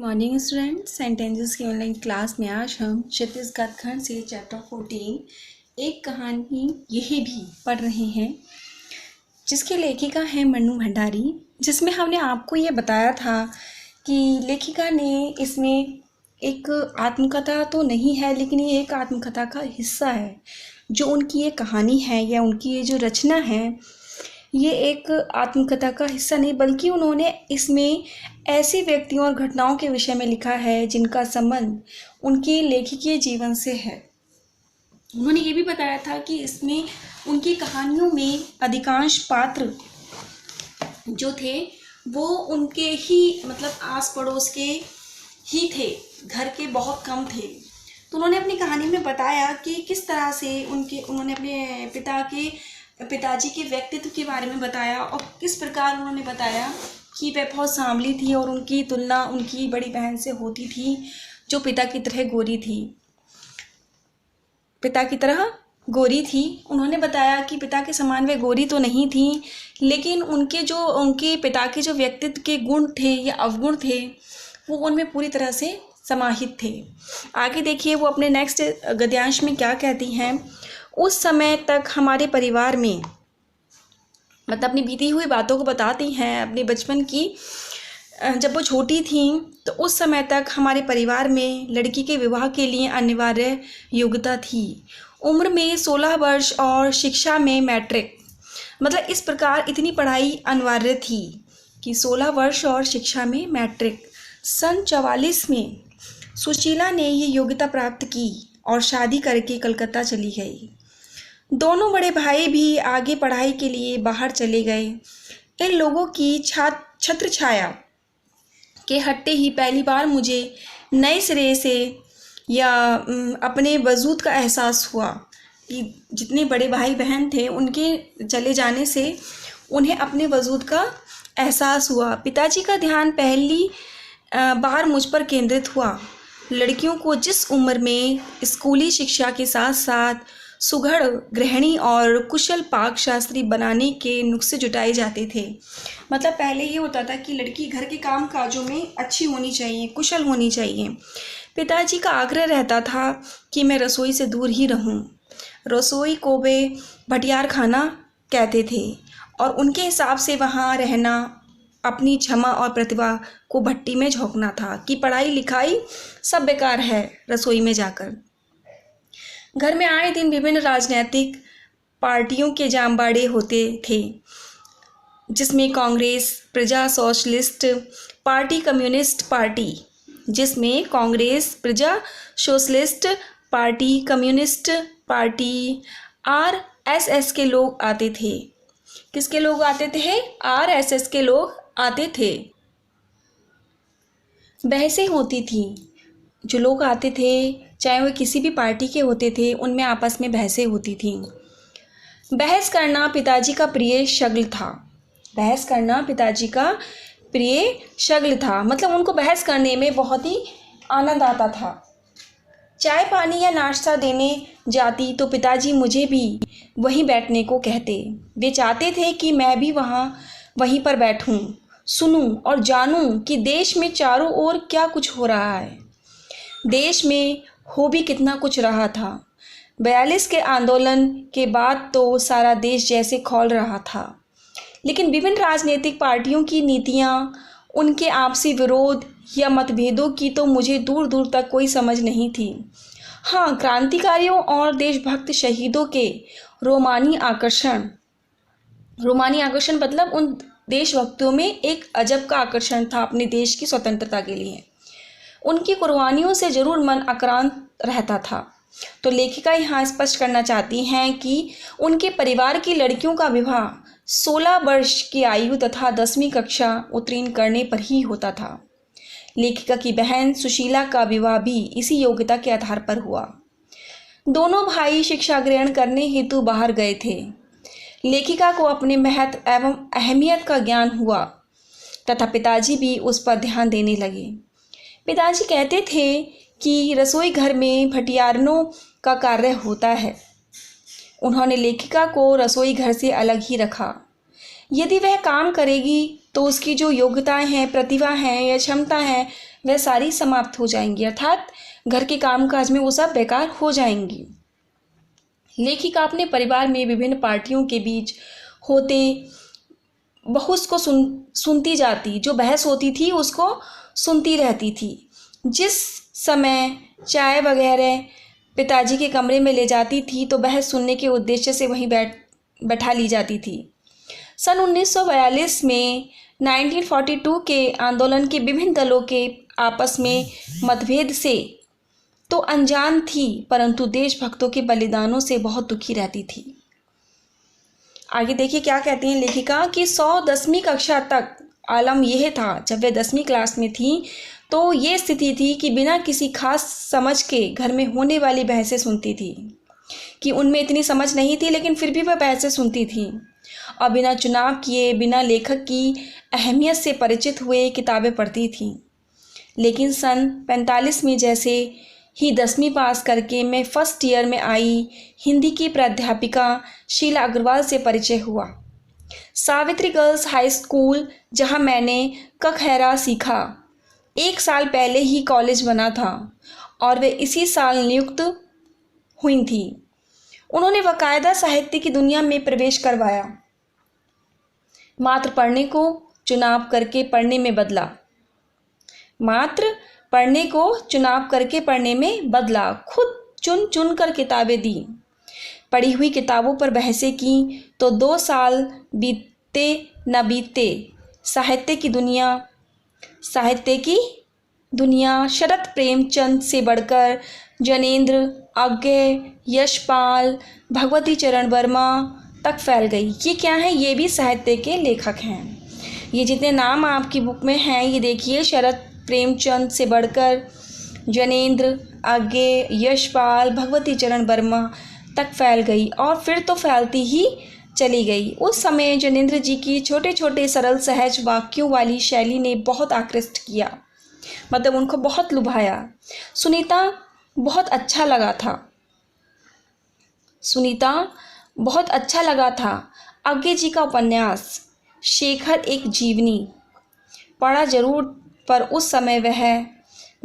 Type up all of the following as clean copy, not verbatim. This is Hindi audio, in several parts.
मॉर्निंग स्टूडेंट सेंटेंसेस की ऑनलाइन क्लास में आज हम छत्तीसगढ़ खंड से चैप्टर 14 एक कहानी यह भी पढ़ रहे हैं जिसकी लेखिका है मन्नू भंडारी। जिसमें हमने आपको ये बताया था कि लेखिका ने इसमें एक आत्मकथा तो नहीं है, लेकिन ये एक आत्मकथा का हिस्सा है। जो उनकी ये कहानी है या उनकी ये जो रचना है, ये एक आत्मकथा का हिस्सा नहीं बल्कि उन्होंने इसमें ऐसे व्यक्तियों और घटनाओं के विषय में लिखा है जिनका संबंध उनके लेखकीय जीवन से है। उन्होंने ये भी बताया था कि इसमें उनकी कहानियों में अधिकांश पात्र जो थे वो उनके ही आस पड़ोस के ही थे, घर के बहुत कम थे। तो उन्होंने अपनी कहानी में बताया कि किस तरह से उन्होंने अपने पिताजी के व्यक्तित्व के बारे में बताया और किस प्रकार उन्होंने बताया कि वह बहुत सांवली थी और उनकी तुलना उनकी बड़ी बहन से होती थी जो पिता की तरह गोरी थी। उन्होंने बताया कि पिता के समान वह गोरी तो नहीं थी, लेकिन उनके पिता के जो व्यक्तित्व के गुण थे या अवगुण थे वो उनमें पूरी तरह से समाहित थे। आगे देखिए वो अपने नेक्स्ट गद्यांश में क्या कहती हैं। उस समय तक हमारे परिवार में अपनी बीती हुई बातों को बताती हैं अपने बचपन की। जब वो छोटी थी तो उस समय तक हमारे परिवार में लड़की के विवाह के लिए अनिवार्य योग्यता थी। उम्र में 16 वर्ष और शिक्षा में मैट्रिक। इस प्रकार इतनी पढ़ाई अनिवार्य थी कि 16 वर्ष और शिक्षा में मैट्रिक। सन 44 में सुशीला ने ये योग्यता प्राप्त की और शादी करके कलकत्ता चली गई। दोनों बड़े भाई भी आगे पढ़ाई के लिए बाहर चले गए। इन लोगों की छत्र छाया के हटते ही पहली बार मुझे नए सिरे से या अपने वजूद का एहसास हुआ कि जितने बड़े भाई बहन थे उनके चले जाने से उन्हें अपने वजूद का एहसास हुआ। पिताजी का ध्यान पहली बार मुझ पर केंद्रित हुआ। लड़कियों को जिस उम्र में स्कूली शिक्षा के साथ साथ सुघड़ गृहिणी और कुशल पाक शास्त्री बनाने के नुस्खे जुटाए जाते थे। पहले ये होता था कि लड़की घर के काम काजों में अच्छी होनी चाहिए, कुशल होनी चाहिए। पिताजी का आग्रह रहता था कि मैं रसोई से दूर ही रहूं। रसोई को वे भटियार खाना कहते थे और उनके हिसाब से वहाँ रहना अपनी क्षमा और प्रतिभा को भट्टी में झोंकना था कि पढ़ाई लिखाई सब बेकार है रसोई में जाकर। घर में आए दिन विभिन्न राजनीतिक पार्टियों के जामबाड़े होते थे, जिसमें कांग्रेस, प्रजा socialist party, communist party, RSS के लोग आते थे। किसके लोग आते थे? आरएसएस के लोग आते थे। बहसें होती थी। जो लोग आते थे चाहे वो किसी भी पार्टी के होते थे, उनमें आपस में बहसें होती थीं। बहस करना पिताजी का प्रिय शगल था। उनको बहस करने में बहुत ही आनंद आता था। चाय पानी या नाश्ता देने जाती तो पिताजी मुझे भी वहीं बैठने को कहते। वे चाहते थे कि मैं भी वहीं पर बैठूं, सुनूं और जानूं कि देश में चारों ओर क्या कुछ हो रहा है। देश में हो भी कितना कुछ रहा था। 42 के आंदोलन के बाद तो सारा देश जैसे खौल रहा था, लेकिन विभिन्न राजनीतिक पार्टियों की नीतियां, उनके आपसी विरोध या मतभेदों की तो मुझे दूर दूर तक कोई समझ नहीं थी। हाँ, क्रांतिकारियों और देशभक्त शहीदों के रोमानी आकर्षण उन देशभक्तों में एक अजब का आकर्षण था अपने देश की स्वतंत्रता के लिए। उनकी कुर्बानियों से जरूर मन आक्रांत रहता था। तो लेखिका यहाँ स्पष्ट करना चाहती हैं कि उनके परिवार की लड़कियों का विवाह 16 वर्ष की आयु तथा 10वीं कक्षा उत्तीर्ण करने पर ही होता था। लेखिका की बहन सुशीला का विवाह भी इसी योग्यता के आधार पर हुआ। दोनों भाई शिक्षा ग्रहण करने हेतु बाहर गए थे। लेखिका को अपने महत्व एवं अहमियत का ज्ञान हुआ तथा पिताजी भी उस पर ध्यान देने लगे। पिताजी कहते थे कि रसोई घर में भटियारनों का कार्य होता है। उन्होंने लेखिका को रसोई घर से अलग ही रखा। यदि वह काम करेगी तो उसकी जो योग्यताएं हैं, प्रतिभा है या क्षमता है, वह सारी समाप्त हो जाएंगी, अर्थात घर के कामकाज में वो सब बेकार हो जाएंगी। लेखिका अपने परिवार में विभिन्न पार्टियों के बीच होते बहस को सुनती जाती, जो बहस होती थी उसको सुनती रहती थी। जिस समय चाय वगैरह पिताजी के कमरे में ले जाती थी तो बहस सुनने के उद्देश्य से वहीं बैठा ली जाती थी। सन 1942 में 1942 के आंदोलन के विभिन्न दलों के आपस में मतभेद से तो अनजान थी, परंतु देशभक्तों के बलिदानों से बहुत दुखी रहती थी। आगे देखिए क्या कहती हैं लेखिका कि 10वीं कक्षा तक आलम यह था, जब वे 10वीं क्लास में थी तो ये स्थिति थी कि बिना किसी खास समझ के घर में होने वाली बहसें सुनती थी, कि उनमें इतनी समझ नहीं थी लेकिन फिर भी वह बहसें सुनती थी और बिना चुनाव किए, बिना लेखक की अहमियत से परिचित हुए किताबें पढ़ती थी। लेकिन सन 45 में जैसे ही 10वीं पास करके मैं फर्स्ट ईयर में आई, हिंदी की प्राध्यापिका शीला अग्रवाल से परिचय हुआ। सावित्री गर्ल्स हाई स्कूल, जहां मैंने क खैरा सीखा, 1 साल पहले ही कॉलेज बना था और वे इसी साल नियुक्त हुई थी। उन्होंने बाकायदा साहित्य की दुनिया में प्रवेश करवाया, मात्र पढ़ने को चुनाव करके पढ़ने में बदला, खुद चुन चुन कर किताबें दी, पढ़ी हुई किताबों पर बहसें की तो 2 साल बीते न बीते साहित्य की दुनिया शरत प्रेमचंद से बढ़कर जनेंद्र, अज्ञे, यशपाल, भगवती चरण वर्मा तक फैल गई। ये क्या है? ये भी साहित्य के लेखक हैं। ये जितने नाम आपकी बुक में हैं, ये देखिए, शरत प्रेमचंद से बढ़कर जनेंद्र, अज्ञे, यशपाल, भगवती चरण वर्मा तक फैल गई और फिर तो फैलती ही चली गई। उस समय जनेंद्र जी की छोटे छोटे सरल सहज वाक्यों वाली शैली ने बहुत आकृष्ट किया, मतलब उनको बहुत लुभाया। सुनीता बहुत अच्छा लगा था। अज्ञे जी का उपन्यास शेखर एक जीवनी पढ़ा जरूर, पर उस समय वह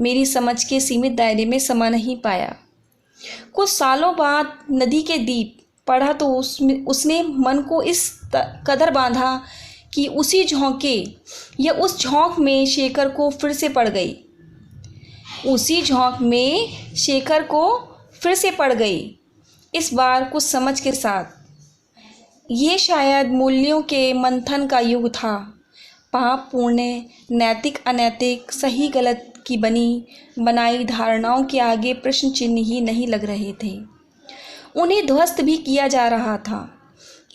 मेरी समझ के सीमित दायरे में समा नहीं पाया। कुछ सालों बाद नदी के दीप पढ़ा तो उसने मन को इस कदर बांधा कि उस झोंक में शेखर को फिर से पड़ गई, इस बार कुछ समझ के साथ। ये शायद मूल्यों के मंथन का युग था। पाप पुण्य, नैतिक अनैतिक, सही गलत की बनाई धारणाओं के आगे प्रश्न चिन्ह ही नहीं लग रहे थे, उन्हें ध्वस्त भी किया जा रहा था।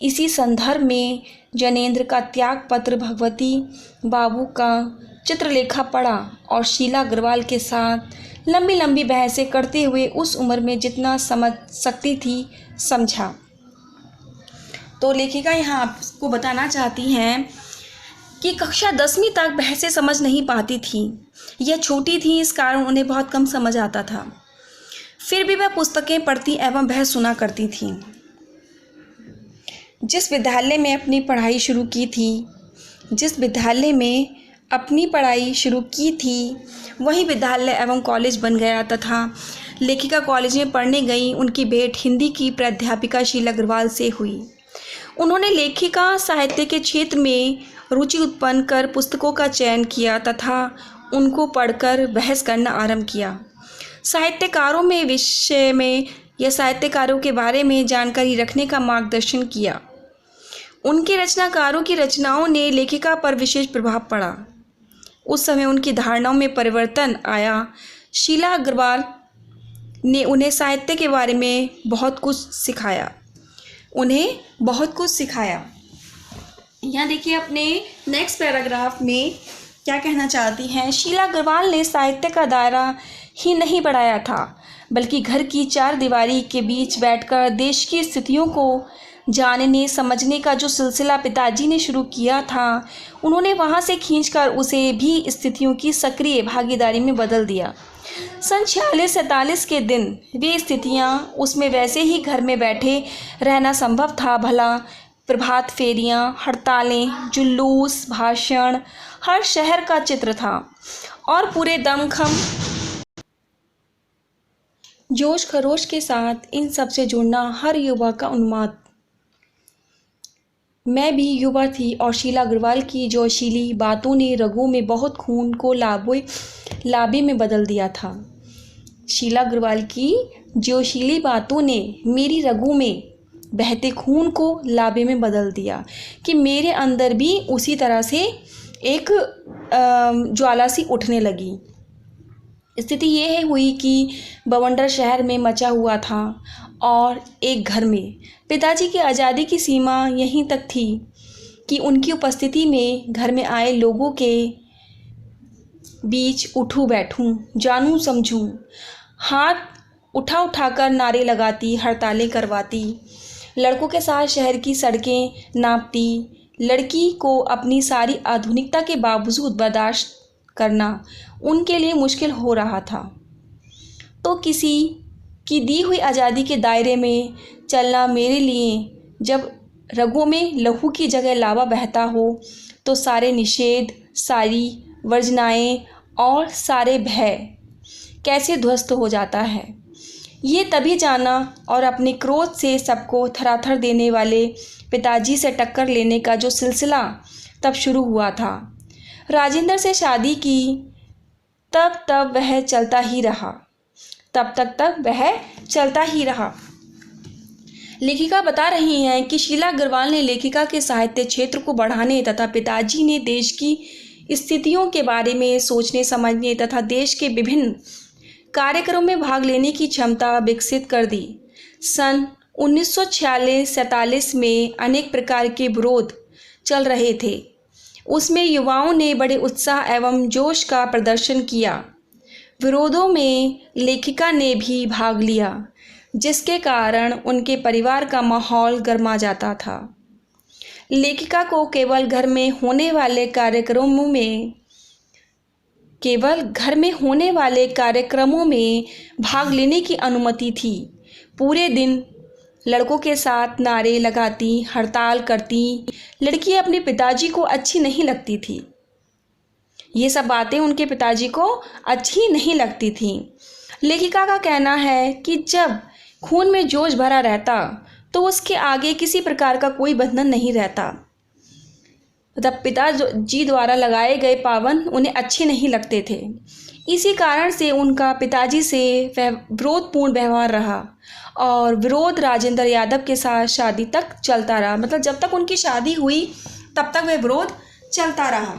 इसी संदर्भ में जनेंद्र का त्याग पत्र, भगवती बाबू का चित्रलेखा पढ़ा और शीला अग्रवाल के साथ लंबी लंबी बहसें करते हुए उस उम्र में जितना समझ सकती थी समझा। तो लेखिका यहाँ आपको बताना चाहती हैं कि कक्षा 10वीं तक बहसें समझ नहीं पाती थी। यह छोटी थी, इस कारण उन्हें बहुत कम समझ आता था। फिर भी वह पुस्तकें पढ़ती एवं बहस सुना करती थी। जिस विद्यालय में अपनी पढ़ाई शुरू की थी वही विद्यालय एवं कॉलेज बन गया तथा लेखिका कॉलेज में पढ़ने गई। उनकी भेंट हिंदी की प्राध्यापिका शीला अग्रवाल से हुई। उन्होंने लेखिका साहित्य के क्षेत्र में रुचि उत्पन्न कर पुस्तकों का चयन किया तथा उनको पढ़कर बहस करना आरंभ किया। साहित्यकारों के बारे में जानकारी रखने का मार्गदर्शन किया। उनके रचनाकारों की रचनाओं ने लेखिका पर विशेष प्रभाव पड़ा। उस समय उनकी धारणाओं में परिवर्तन आया। शीला अग्रवाल ने उन्हें साहित्य के बारे में बहुत कुछ सिखाया। यहाँ देखिए अपने नेक्स्ट पैराग्राफ में क्या कहना चाहती हैं। शीला अग्रवाल ने साहित्य का दायरा ही नहीं बढ़ाया था, बल्कि घर की 4 दीवारी के बीच बैठकर देश की स्थितियों को जानने समझने का जो सिलसिला पिताजी ने शुरू किया था, उन्होंने वहाँ से खींचकर उसे भी स्थितियों की सक्रिय भागीदारी में बदल दिया। सन 46-47 के दिन वे स्थितियाँ उसमें वैसे ही घर में बैठे रहना संभव था। भला प्रभात फेरियाँ, हड़तालें, जुलूस, भाषण हर शहर का चित्र था और पूरे दमखम जोश खरोश के साथ इन सब से जुड़ना हर युवा का उन्माद। मैं भी युवा थी और शीला अग्रवाल की जोशीली बातों ने रगों में बहुत खून को लाबे में बदल दिया था। शीला अग्रवाल की जोशीली बातों ने मेरी रगों में बहते खून को लाबे में बदल दिया कि मेरे अंदर भी उसी तरह से एक ज्वाला सी उठने लगी। स्थिति ये हुई कि बवंडर शहर में मचा हुआ था और एक घर में पिताजी की आज़ादी की सीमा यहीं तक थी कि उनकी उपस्थिति में घर में आए लोगों के बीच उठूं बैठूं, जानूं समझूं, हाथ उठाकर नारे लगाती, हड़तालें करवाती, लड़कों के साथ शहर की सड़कें नापती, लड़की को अपनी सारी आधुनिकता के बावजूद बर्दाश्त करना उनके लिए मुश्किल हो रहा था। तो किसी की दी हुई आज़ादी के दायरे में चलना मेरे लिए जब रगों में लहू की जगह लावा बहता हो तो सारे निषेध, सारी वर्जनाएं और सारे भय कैसे ध्वस्त हो जाता है, ये तभी जाना। और अपने क्रोध से सबको थराथर देने वाले पिताजी से टक्कर लेने का जो सिलसिला तब शुरू हुआ था। राजेंद्र से शादी की तब वह चलता ही रहा, तब वह चलता ही रहा। लेखिका बता रही हैं कि शीला अग्रवाल ने लेखिका के साहित्य क्षेत्र को बढ़ाने तथा पिताजी ने देश की स्थितियों के बारे में सोचने समझने तथा देश के विभिन्न कार्यक्रमों में भाग लेने की क्षमता विकसित कर दी। सन 1946-47 में अनेक प्रकार के विरोध चल रहे थे। उसमें युवाओं ने बड़े उत्साह एवं जोश का प्रदर्शन किया। विरोधों में लेखिका ने भी भाग लिया, जिसके कारण उनके परिवार का माहौल गर्मा जाता था। लेखिका को केवल घर में होने वाले कार्यक्रमों में भाग लेने की अनुमति थी। पूरे दिन लड़कों के साथ नारे लगाती, हड़ताल करती लड़कियां अपने पिताजी को अच्छी नहीं लगती थी। ये सब बातें उनके पिताजी को अच्छी नहीं लगती थीं। लेखिका का कहना है कि जब खून में जोश भरा रहता तो उसके आगे किसी प्रकार का कोई बंधन नहीं रहता। तब पिताजी द्वारा लगाए गए पाबंद उन्हें अच्छे नहीं लगते थे। इसी कारण से उनका पिताजी से विरोधपूर्ण व्यवहार रहा और विरोध राजेंद्र यादव के साथ शादी तक चलता रहा। मतलब जब तक उनकी शादी हुई तब तक वह विरोध चलता रहा।